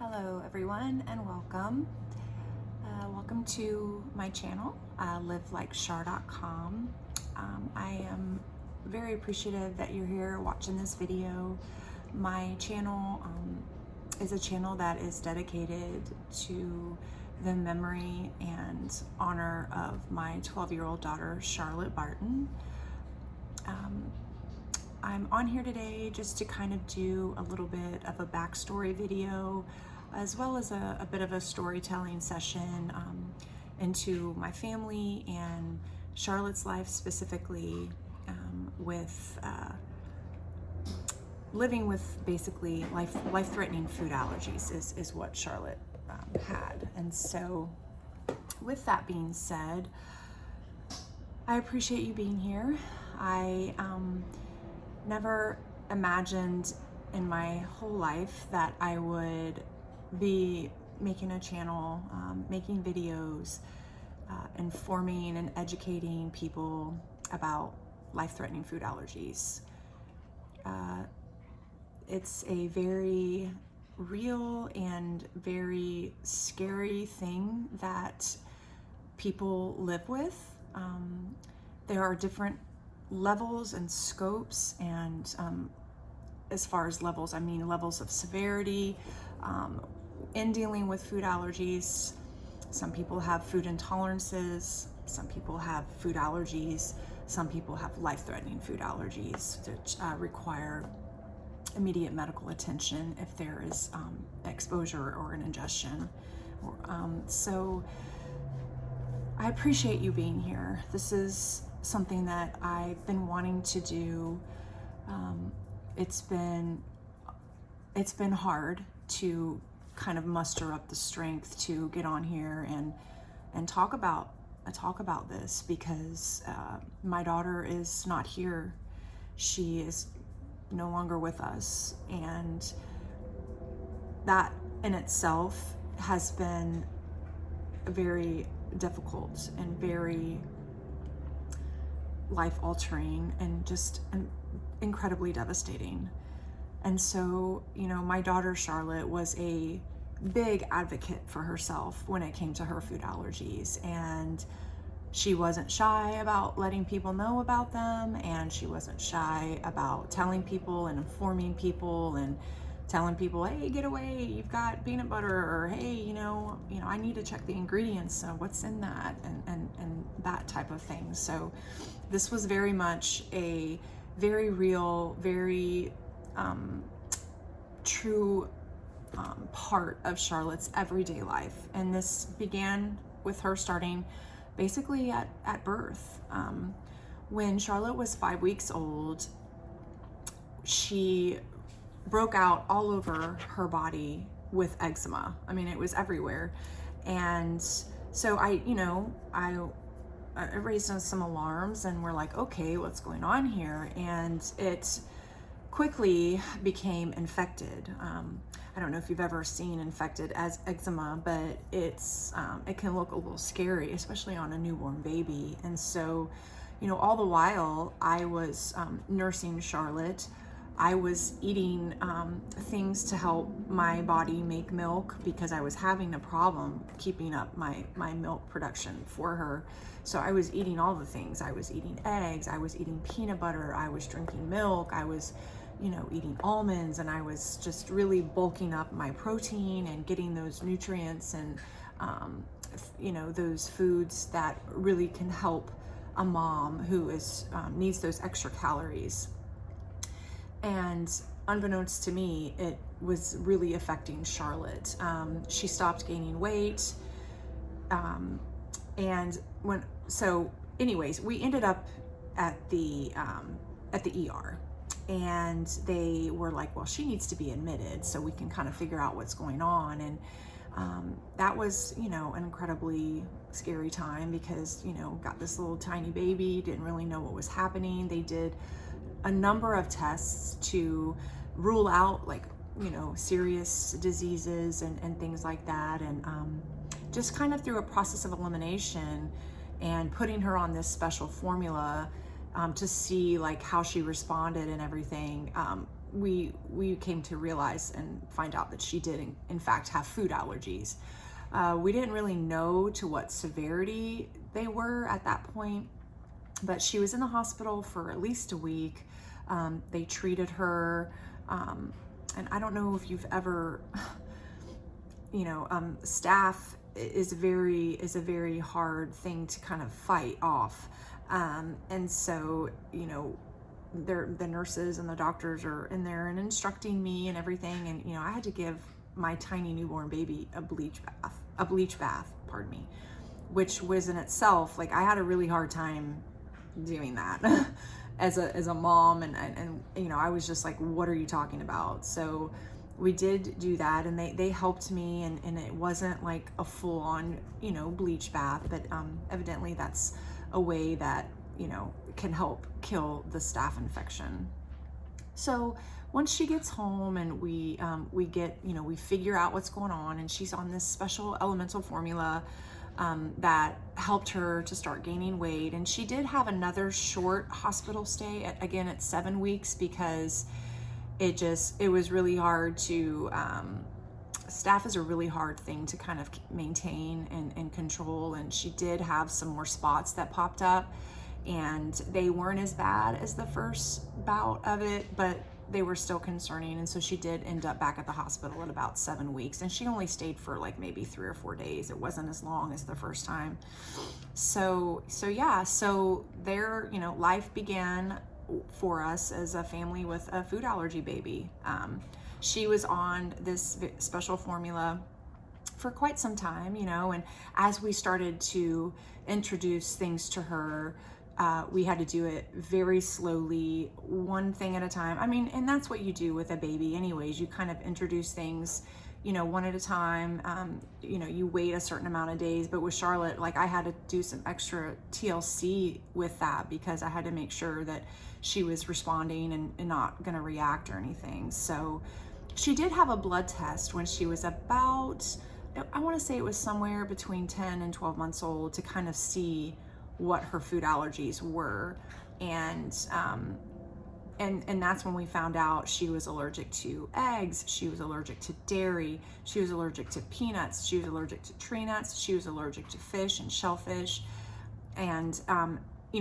Hello everyone and welcome. Welcome to my channel, livelikeshar.com. I am very appreciative that you're here watching this video. My channel is a channel that is dedicated to the memory and honor of my 12-year-old daughter, Charlotte Barton. I'm on here today just to kind of do a little bit of a backstory video, as well as a bit of a storytelling session into my family and Charlotte's life specifically, with living with basically life-threatening food allergies is what Charlotte had. And so with that being said, I appreciate you being here. I never imagined in my whole life that I would be making a channel, making videos, informing and educating people about life-threatening food allergies. It's a very real and very scary thing that people live with. There are different levels and scopes, and as far as levels, I mean levels of severity in dealing with food allergies. Some people have food intolerances, some people have food allergies, some people have life-threatening food allergies that require immediate medical attention if there is exposure or an ingestion. So I appreciate you being here. This is something that I've been wanting to do. It's been hard to kind of muster up the strength to get on here and talk about this, because my daughter is not here. She is no longer with us, and that in itself has been very difficult and very life-altering and just incredibly devastating. And so, you know, my daughter Charlotte was a big advocate for herself when it came to her food allergies, and she wasn't shy about letting people know about them, and she wasn't shy about telling people and informing people and telling people, hey, get away, you've got peanut butter, or hey, you know, I need to check the ingredients, what's in that, and that type of thing. So this was very much a very real, very true part of Charlotte's everyday life. And this began with her starting basically at birth. When Charlotte was 5 weeks old, she broke out all over her body with eczema. I mean, it was everywhere. And so I raised some alarms, and we're like, okay, what's going on here? And it quickly became infected. I don't know if you've ever seen infected as eczema, but it can look a little scary, especially on a newborn baby. And so, all the while I was nursing Charlotte, I was eating things to help my body make milk, because I was having a problem keeping up my milk production for her. So I was eating all the things. I was eating eggs, I was eating peanut butter, I was drinking milk, I was eating almonds, and I was just really bulking up my protein and getting those nutrients and those foods that really can help a mom who needs those extra calories. And unbeknownst to me, it was really affecting Charlotte. She stopped gaining weight. Anyways, we ended up at the ER, and they were like, well, she needs to be admitted so we can kind of figure out what's going on. And that was, an incredibly scary time, because, got this little tiny baby, didn't really know what was happening. They did a number of tests to rule out serious diseases and things like that. And just kind of through a process of elimination and putting her on this special formula to see how she responded and everything, we came to realize and find out that she did in fact have food allergies. We didn't really know to what severity they were at that point, but she was in the hospital for at least a week. They treated her, and I don't know if you've ever, staph is a very hard thing to kind of fight off. And so, the nurses and the doctors are in there and instructing me and everything. And, I had to give my tiny newborn baby a bleach bath, pardon me, which was in itself, like, I had a really hard time doing that as a mom. And I was just like, what are you talking about? So we did do that, and they helped me, and it wasn't like a full on, bleach bath, but evidently that's a way that, can help kill the staph infection. So once she gets home and we get, we figure out what's going on, and she's on this special elemental formula that helped her to start gaining weight. And she did have another short hospital stay at 7 weeks, because it was really hard to, staph is a really hard thing to kind of maintain and control. And she did have some more spots that popped up, and they weren't as bad as the first bout of it, but they were still concerning. And so she did end up back at the hospital at about 7 weeks, and she only stayed for like maybe 3 or 4 days. It wasn't as long as the first time. So there, life began for us as a family with a food allergy baby. She was on this special formula for quite some time, and as we started to introduce things to her, we had to do it very slowly, one thing at a time. I mean, and that's what you do with a baby anyways. You kind of introduce things, one at a time. You wait a certain amount of days. But with Charlotte, like, I had to do some extra TLC with that, because I had to make sure that she was responding and not going to react or anything. So she did have a blood test when she was about, I want to say it was somewhere between 10 and 12 months old, to kind of see what her food allergies were. And that's when we found out she was allergic to eggs, she was allergic to dairy, she was allergic to peanuts, she was allergic to tree nuts, she was allergic to fish and shellfish. And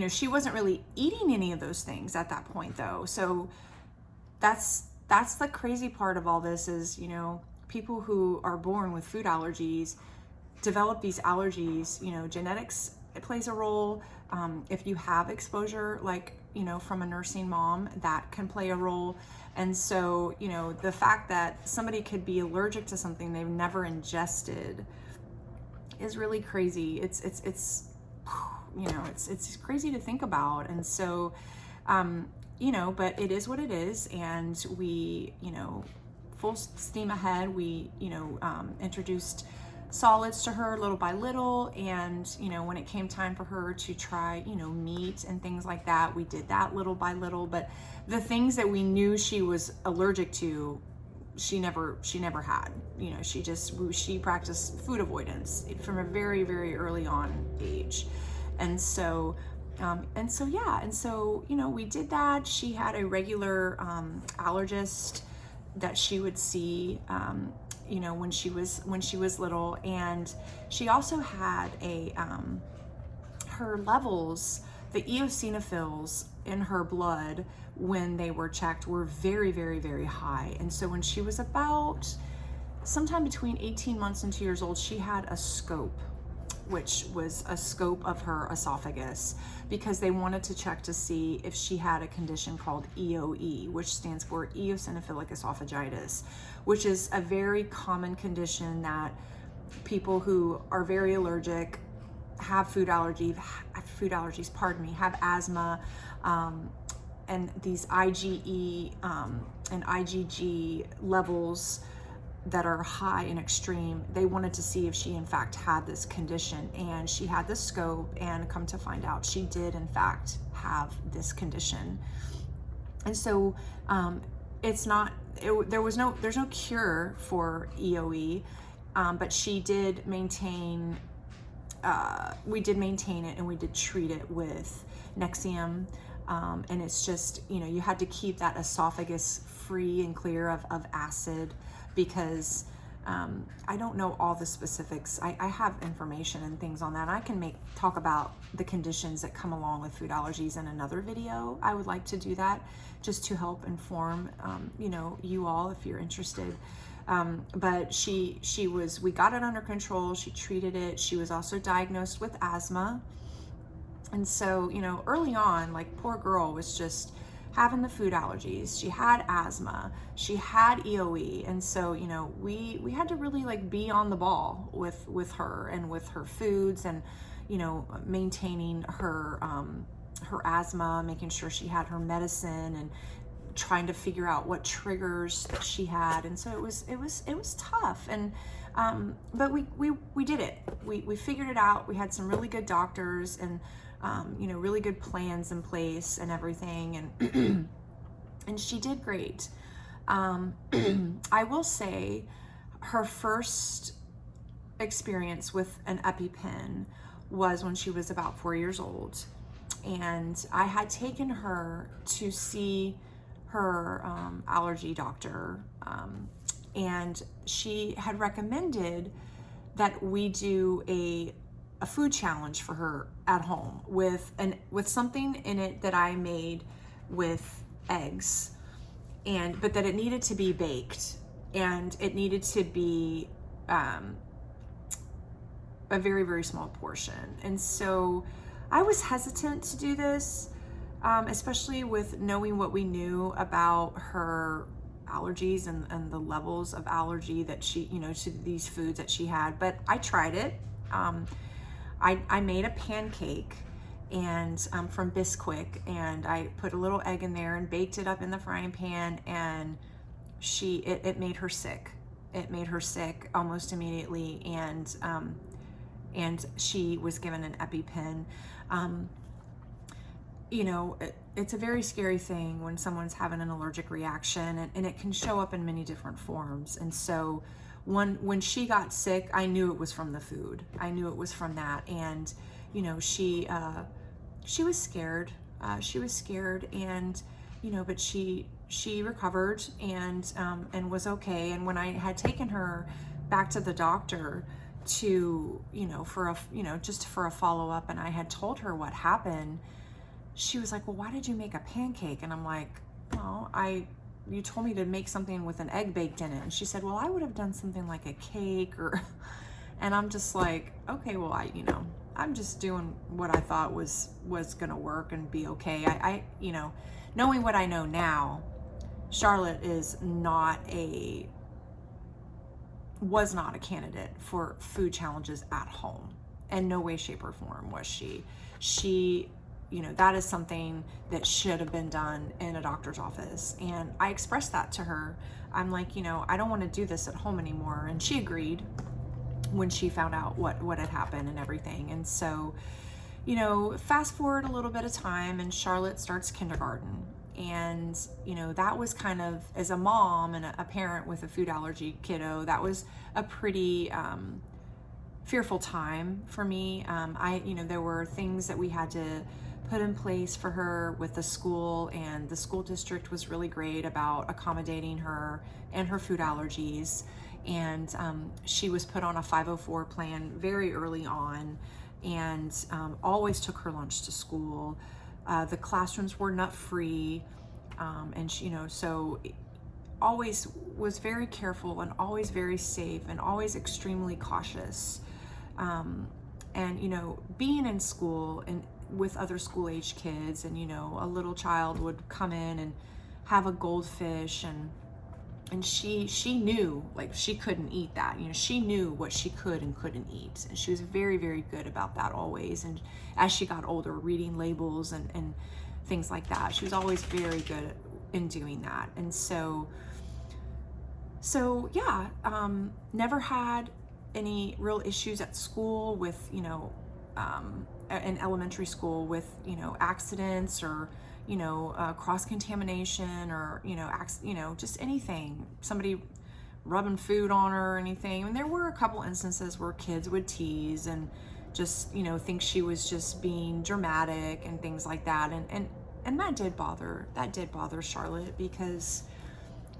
she wasn't really eating any of those things at that point, though. So that's the crazy part of all this is, people who are born with food allergies develop these allergies. Genetics, it plays a role. If you have exposure, like, from a nursing mom, that can play a role. And so, the fact that somebody could be allergic to something they've never ingested is really crazy. It's crazy to think about. And so, but it is what it is. And we, full steam ahead, we, introduced solids to her little by little. And, when it came time for her to try, meat and things like that, we did that little by little. But the things that we knew she was allergic to, she never had. She practiced food avoidance from a very, very early on age. And so, we did that. She had a regular allergist that she would see, when she was little. And she also had her levels, the eosinophils in her blood, when they were checked, were very, very, very high. And so when she was about sometime between 18 months and 2 years old, she had a scope, which was a scope of her esophagus, because they wanted to check to see if she had a condition called EOE, which stands for eosinophilic esophagitis, which is a very common condition that people who are very allergic, have food allergies, have asthma, and these IgE and IgG levels that are high and extreme. They wanted to see if she in fact had this condition, and she had the scope, and come to find out she did in fact have this condition. And so there's no cure for EOE, but she did maintain, we did maintain it, and we did treat it with Nexium. And it's just, you had to keep that esophagus free and clear of acid, because I don't know all the specifics. I have information and things on that. I can talk about the conditions that come along with food allergies in another video. I would like to do that just to help inform, you all if you're interested. But we got it under control. She treated it. She was also diagnosed with asthma. And so, early on, like, poor girl was just having the food allergies. She had asthma, she had EOE. And so, we had to really like be on the ball with her and with her foods, and, maintaining her asthma, making sure she had her medicine, and trying to figure out what triggers that she had. And so it was tough. And but we did it. We figured it out. We had some really good doctors, and really good plans in place and everything, and and she did great. I will say her first experience with an EpiPen was when she was about 4 years old, and I had taken her to see her allergy doctor, and she had recommended that we do a food challenge for her at home with something in it that I made with eggs, but that it needed to be baked, and it needed to be a very, very small portion. And so I was hesitant to do this, especially with knowing what we knew about her allergies and the levels of allergy that she, to these foods that she had. But I tried it. I made a pancake and from Bisquick, and I put a little egg in there and baked it up in the frying pan, and it made her sick. It made her sick almost immediately, and she was given an EpiPen. It's a very scary thing when someone's having an allergic reaction, and it can show up in many different forms. And so when she got sick, I knew it was from the food. I knew it was from that. And, she was scared. And, but she recovered and was okay. And when I had taken her back to the doctor to, just for a follow-up, and I had told her what happened, she was like, well, why did you make a pancake? And I'm like, well, you told me to make something with an egg baked in it. And she said, well, I would have done something like a cake and I'm just like, okay, well, I'm just doing what I thought was going to work and be okay. I knowing what I know now, Charlotte was not a candidate for food challenges at home. In no way, shape, or form was she. That is something that should have been done in a doctor's office. And I expressed that to her. I'm like, I don't want to do this at home anymore. And she agreed when she found out what had happened and everything. And so, fast forward a little bit of time, and Charlotte starts kindergarten. And, that was kind of, as a mom and a parent with a food allergy kiddo, that was a pretty fearful time for me. There were things that we had to put in place for her with the school, and the school district was really great about accommodating her and her food allergies. And she was put on a 504 plan very early on, and always took her lunch to school. The classrooms were nut free, and she, so always was very careful and always very safe and always extremely cautious. And being in school and with other school age kids, and a little child would come in and have a goldfish, and she knew, like, she couldn't eat that. She knew what she could and couldn't eat, and she was very, very good about that always. And as she got older, reading labels and things like that, she was always very good in doing that. And so yeah, never had any real issues at school with, in elementary school with, accidents or, cross-contamination or, just anything, somebody rubbing food on her or anything. And there were a couple instances where kids would tease and just, think she was just being dramatic and things like that. And that did bother Charlotte, because,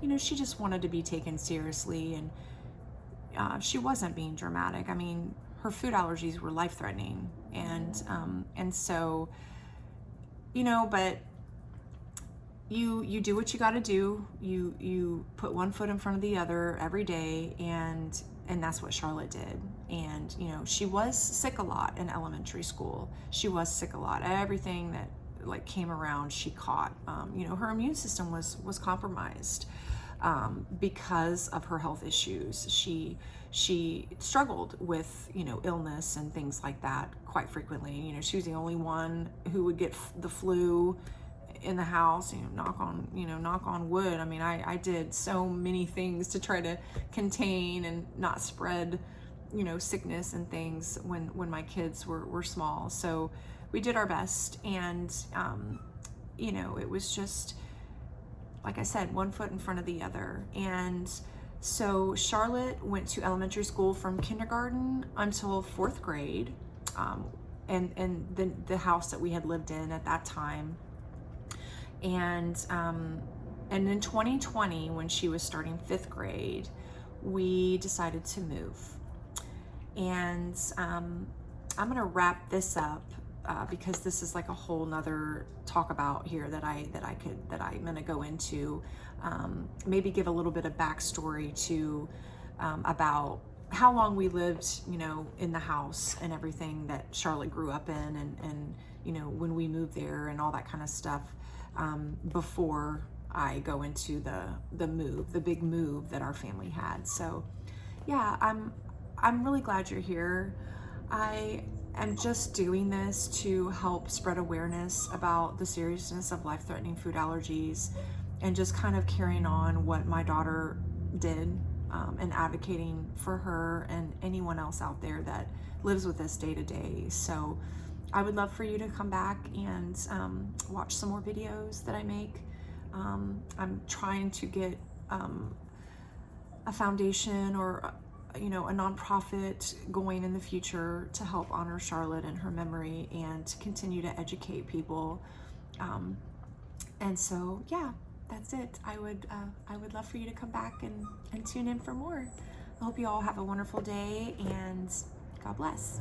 you know, she just wanted to be taken seriously, and she wasn't being dramatic. I mean, her food allergies were life-threatening, and so, you know, but you do what you got to do. You put one foot in front of the other every day, and that's what Charlotte did. And, you know, she was sick a lot in elementary school. She was sick a lot. Everything that like came around, she caught. You know, her immune system was compromised because of her health issues. She struggled with, you know, illness and things like that quite frequently. You know, she was the only one who would get the flu in the house. You know, knock on wood. I mean, I did so many things to try to contain and not spread, you know, sickness and things when my kids were small. So we did our best, and you know, it was just, like I said, one foot in front of the other. And so Charlotte went to elementary school from kindergarten until 4th grade, and the house that we had lived in at that time. And in 2020, when she was starting 5th grade, we decided to move. And I'm gonna wrap this up because this is like a whole nother talk about here that I'm gonna go into. Maybe give a little bit of backstory to about how long we lived, you know, in the house and everything that Charlotte grew up in, and you know, when we moved there and all that kind of stuff, before I go into the big move that our family had. So yeah, I'm really glad you're here. I am just doing this to help spread awareness about the seriousness of life-threatening food allergies, and just kind of carrying on what my daughter did, and advocating for her and anyone else out there that lives with this day to day. So I would love for you to come back and watch some more videos that I make. I'm trying to get a foundation or, you know, a nonprofit going in the future to help honor Charlotte and her memory, and to continue to educate people. And so, yeah, that's it. I would love for you to come back and tune in for more. I hope you all have a wonderful day, and God bless.